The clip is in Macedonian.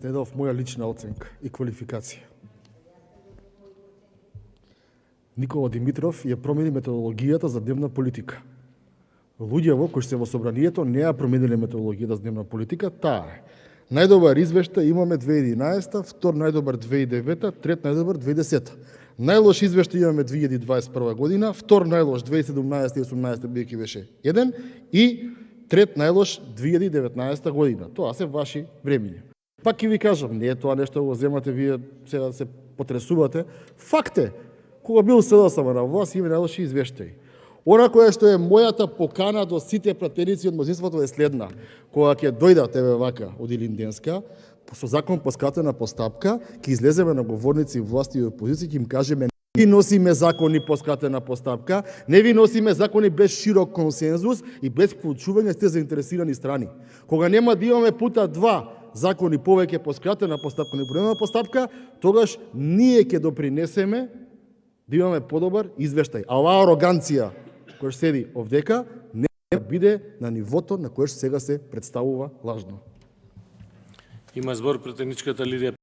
Дадов моја лична оценка и квалификација. Никола Димитров ја промени методологијата за дневна политика. Луѓево кои се во собранието не ја промениле методологијата за дневна политика, таа е. Најдобар извештај имаме 2011, втор најдобар 2009, трет најдобар 2010. Најлош извештај имаме 2021 година, втор најлош 2017 и 2018 бидејќи беше 1 и трет најлош 2019 година. Тоа се ваши времиња. Пак ќе ви кажам, не е тоа нешто го земате вие сега се потресувате. Факт е, кога бил СДСМ на власт има најлоши извештаи. Она која што е мојата покана до сите пратеници од мнозинството е следна. Кога ќе дојдат еве вака од Илинденска, со закон по скратена постапка, ќе излеземе на говорници власти и опозиција ќе им кажеме не ви носиме закони по скратена постапка, не ви носиме закони без широк консензус и без вклучување сте заинтересирани страни. Кога нема да имаме пута два закони повеќе по скратена постапка, не по постапка, тогаш ние ќе допринесеме да имаме подобар извештај. А оваа ароганција која седи овдека не биде на нивото на кое сега се представува лажно. Има збор претедничката Лидија